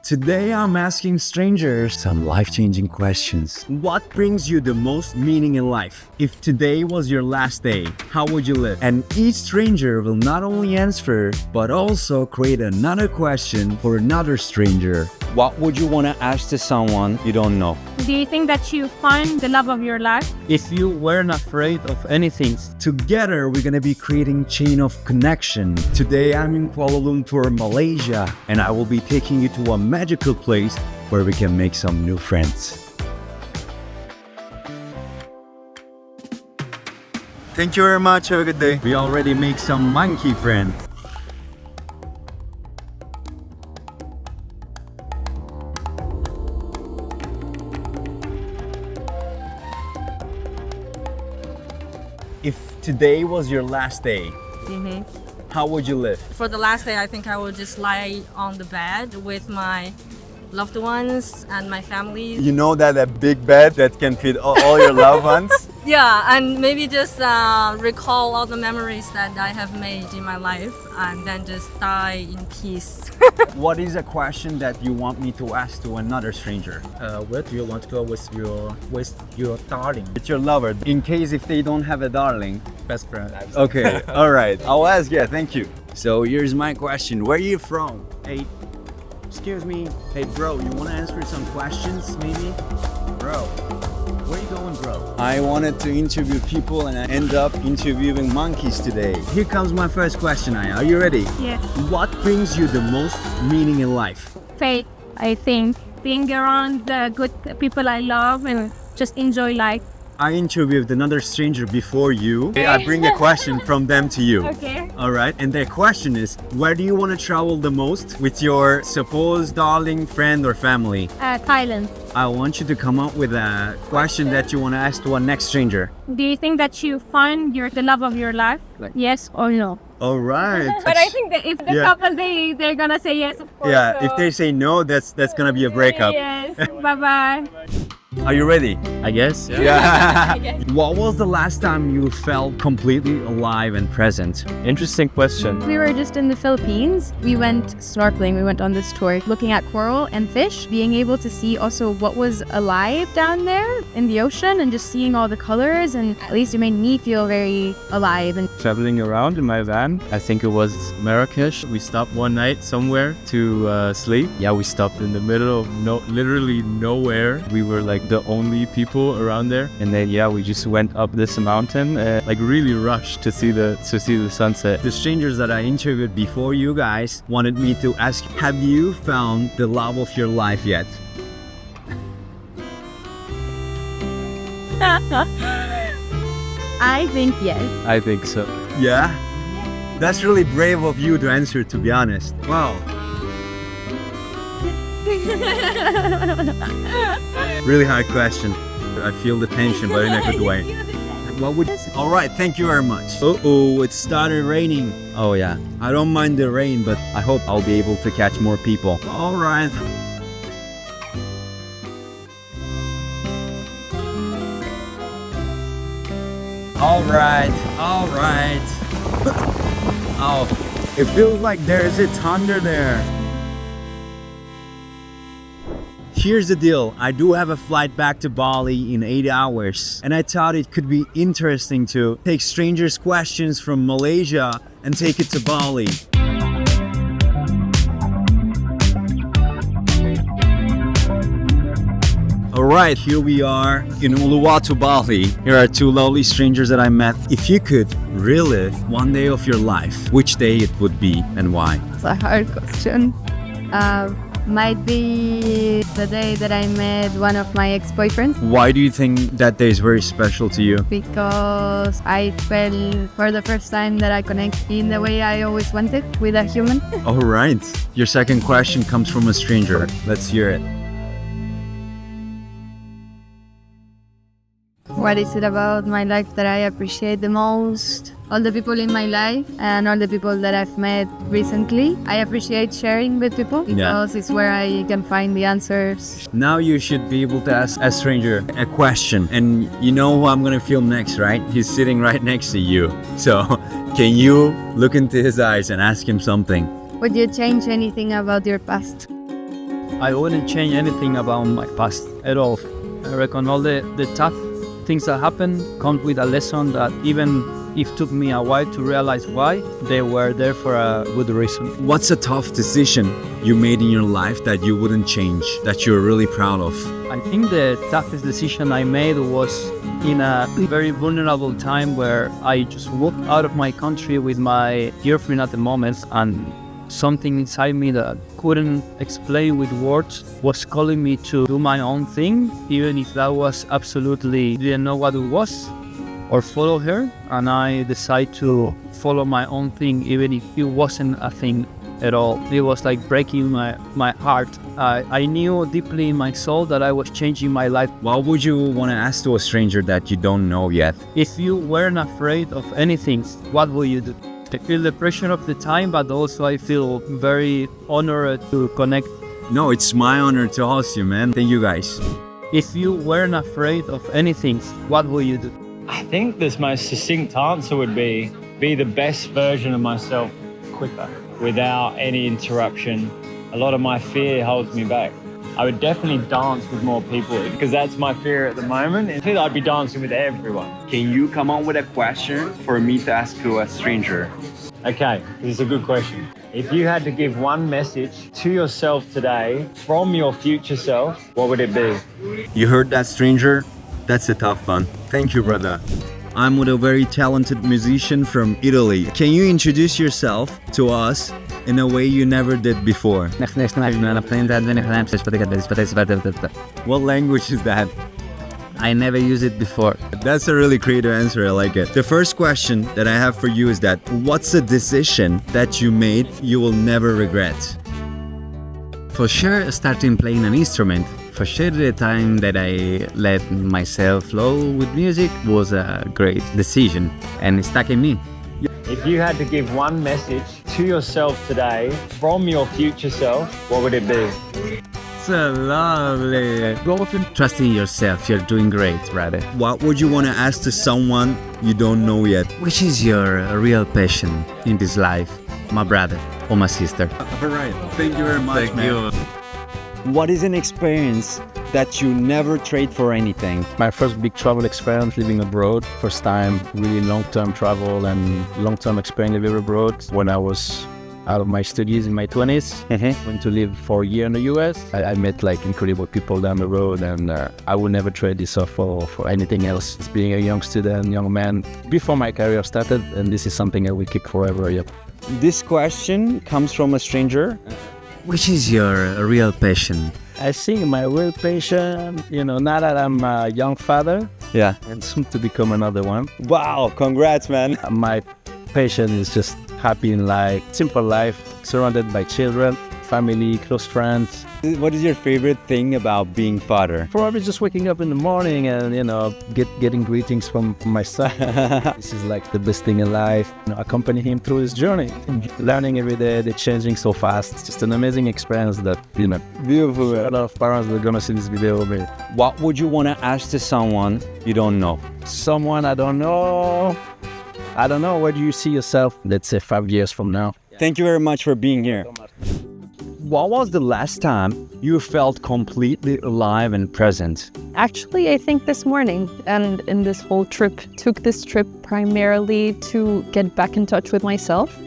Today I'm asking strangers some life-changing questions. What brings you the most meaning in life? If today was your last day, how would you live? And each stranger will not only answer, but also create another question for another stranger. What would you want to ask to someone you don't know? Do you think that you find the love of your life? If you weren't afraid of anything. Together, we're gonna be creating chain of connection. Today, I'm in Kuala Lumpur, Malaysia, and I will be taking you to a magical place where we can make some new friends. Thank you very much. Have a good day. We already make some monkey friends. If today was your last day, how would you live? For the last day, I think I will just lie on the bed with my loved ones and my family. You know that a big bed that can fit all your loved ones? Yeah, and maybe just recall all the memories that I have made in my life and then just die in peace. What is a question that you want me to ask to another stranger? Where do you want to go with your darling? It's your lover. In case if they don't have a darling. Best friend. Okay, all right. I'll ask. Yeah, thank you. So here's my question. Where are you from? Hey, excuse me. Hey, bro, you want to answer some questions, maybe? Bro, where you going, bro? I wanted to interview people and I end up interviewing monkeys today. Here comes my first question, Aya. Are you ready? Yes. What brings you the most meaning in life? Faith, I think. Being around the good people I love and just enjoy life. I interviewed another stranger before you. I bring a question from them to you. Okay. All right. And their question is, where do you want to travel the most with your supposed darling friend or family? Thailand. I want you to come up with a question that you want to ask to our next stranger. Do you think that you find the love of your life? Yes or no? All right. But I think that if the couple, they're gonna say yes, of course. Yeah, so. if they say no, that's gonna be a breakup. Yes. Bye-bye. Are you ready? I guess. Yeah. What was the last time you felt completely alive and present? Interesting question. We were just in the Philippines. We went snorkeling. We went on this tour looking at coral and fish, being able to see also what was alive down there in the ocean and just seeing all the colors. And at least it made me feel very alive. And Traveling around in my van. I think it was Marrakesh. We stopped one night somewhere to sleep. Yeah, we stopped in the middle of literally nowhere. We were like the only people around there, and then we just went up this mountain like really rushed to see the sunset. The strangers that I interviewed before you guys wanted me to ask, have you found the love of your life yet? I think yes. I think so. Yeah? That's really brave of you to answer, to be honest. Wow. Really hard question. I feel the tension, but in a good way. What would... All right, thank you very much. Uh-oh, it started raining. Oh yeah, I don't mind the rain, but I hope I'll be able to catch more people. All right. All right. Oh, it feels like there's a thunder there. Here's the deal, I do have a flight back to Bali in 8 hours, and I thought it could be interesting to take strangers' questions from Malaysia and take it to Bali. Alright, here we are in Uluwatu, Bali. Here are two lovely strangers that I met. If you could relive one day of your life, which day it would be and why? It's a hard question. Might be the day that I met one of my ex-boyfriends, Why do you think that day is very special to you? because I felt for the first time that I connect in the way I always wanted with a human. Alright, your second question comes from a stranger. Let's hear it. What is it about my life that I appreciate the most? All the people in my life and all the people that I've met recently. I appreciate sharing with people because it's where I can find the answers. Now you should be able to ask a stranger a question. And you know who I'm gonna film next, right? He's sitting right next to you. So can you look into his eyes and ask him something? Would you change anything about your past? I wouldn't change anything about my past at all. I reckon all the tough things that happened come with a lesson that even if it took me a while to realize why, they were there for a good reason. What's a tough decision you made in your life that you wouldn't change, that you're really proud of? I think the toughest decision I made was in a very vulnerable time where I just walked out of my country with my girlfriend at the moment, and something inside me that couldn't explain with words was calling me to do my own thing, even if that was absolutely didn't know what it was, or follow her. And I decided to follow my own thing, even if it wasn't a thing at all. It was like breaking my heart. I knew deeply in my soul that I was changing my life. What would you want to ask to a stranger that you don't know yet? If you weren't afraid of anything, what would you do? I feel the pressure of the time, but also I feel very honored to connect. No, it's my honor to host you, man. Thank you, guys. If you weren't afraid of anything, what would you do? I think this most succinct answer would be the best version of myself quicker, without any interruption. A lot of my fear holds me back. I would definitely dance with more people because that's my fear at the moment. I think I'd be dancing with everyone. Can you come up with a question for me to ask to a stranger? Okay, this is a good question. If you had to give one message to yourself today from your future self, what would it be? You heard that, stranger? That's a tough one. Thank you, brother. I'm with a very talented musician from Italy. Can you introduce yourself to us in a way you never did before? What language is that? I never used it before. That's a really creative answer, I like it. The first question that I have for you is that, what's a decision that you made you will never regret? For sure, starting playing an instrument. For sure, the time that I let myself flow with music was a great decision, and it stuck in me. If you had to give one message to yourself today from your future self, what would it be? So lovely. Trust in yourself, you're doing great, brother. What would you want to ask to someone you don't know yet? Which is your real passion in this life, my brother or my sister? All right. Thank you very much, Thank man. you. What is an experience that you never trade for anything? My first big travel experience living abroad. First time really long-term travel and long-term experience living abroad. When I was out of my studies in my 20s, went to live for a year in the US. I met like incredible people down the road, and I would never trade this off for anything else. It's being a young student, young man, before my career started, and this is something I will keep forever, yep. This question comes from a stranger. Which is your real passion? I think my real passion, now that I'm a young father, and soon to become another one. Wow, congrats, man. My passion is just happy in life, simple life, surrounded by children, family, close friends. What is your favorite thing about being father? Probably just waking up in the morning and, getting greetings from my son. This is like the best thing in life. Accompany him through his journey. Learning every day, they're changing so fast. It's just an amazing experience that, Beautiful. a lot of parents are gonna see this video of me. What would you want to ask to someone you don't know? Someone I don't know. Where do you see yourself, let's say 5 years from now? Thank you very much for being here. What was the last time you felt completely alive and present? Actually, I think this morning, and in this whole trip, took this trip primarily to get back in touch with myself.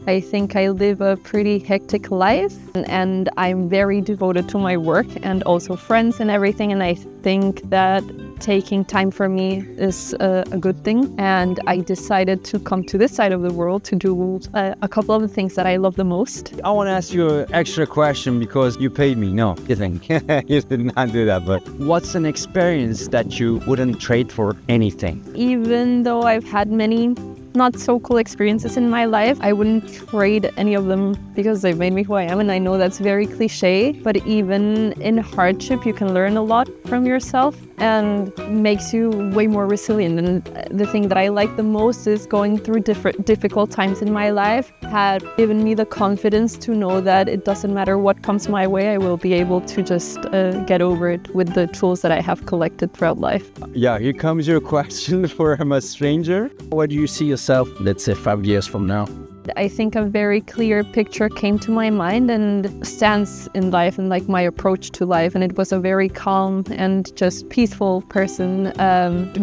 I think I live a pretty hectic life, and I'm very devoted to my work and also friends and everything, and I think that taking time for me is a good thing, and I decided to come to this side of the world to do a couple of the things that I love the most. I want to ask you an extra question because you paid me. No, kidding. You did not do that, but what's an experience that you wouldn't trade for anything? Even though I've had many not so cool experiences in my life, I wouldn't trade any of them because they've made me who I am, and I know that's very cliche, but even in hardship you can learn a lot from yourself and makes you way more resilient. And the thing that I like the most is going through difficult times in my life had given me the confidence to know that it doesn't matter what comes my way, I will be able to just get over it with the tools that I have collected throughout life. Yeah, here comes your question for a stranger. Where do you see yourself, let's say 5 years from now? I think a very clear picture came to my mind and stands in life and like my approach to life. And it was a very calm and just peaceful person,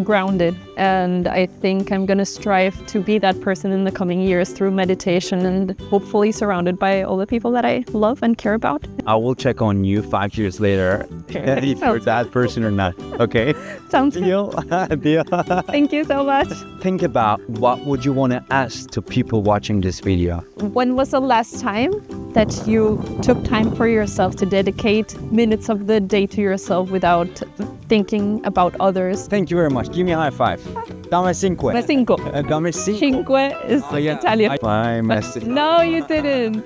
grounded. And I think I'm gonna strive to be that person in the coming years through meditation and hopefully surrounded by all the people that I love and care about. I will check on you 5 years later if you're that person or not. Okay? Sounds good. Deal? Deal. Thank you so much. Think about what would you want to ask to people watching this video. When was the last time that you took time for yourself to dedicate minutes of the day to yourself without thinking about others? Thank you very much. Give me a high five. Dame cinque. Ma cinco. Dame cinque. Cinque is Italian. My message. No, you didn't.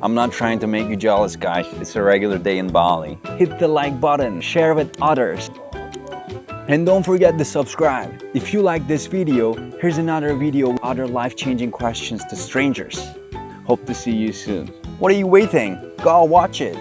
I'm not trying to make you jealous, guys. It's a regular day in Bali. Hit the like button, share with others. And don't forget to subscribe. If you like this video, here's another video with other life-changing questions to strangers. Hope to see you soon. What are you waiting? Go watch it.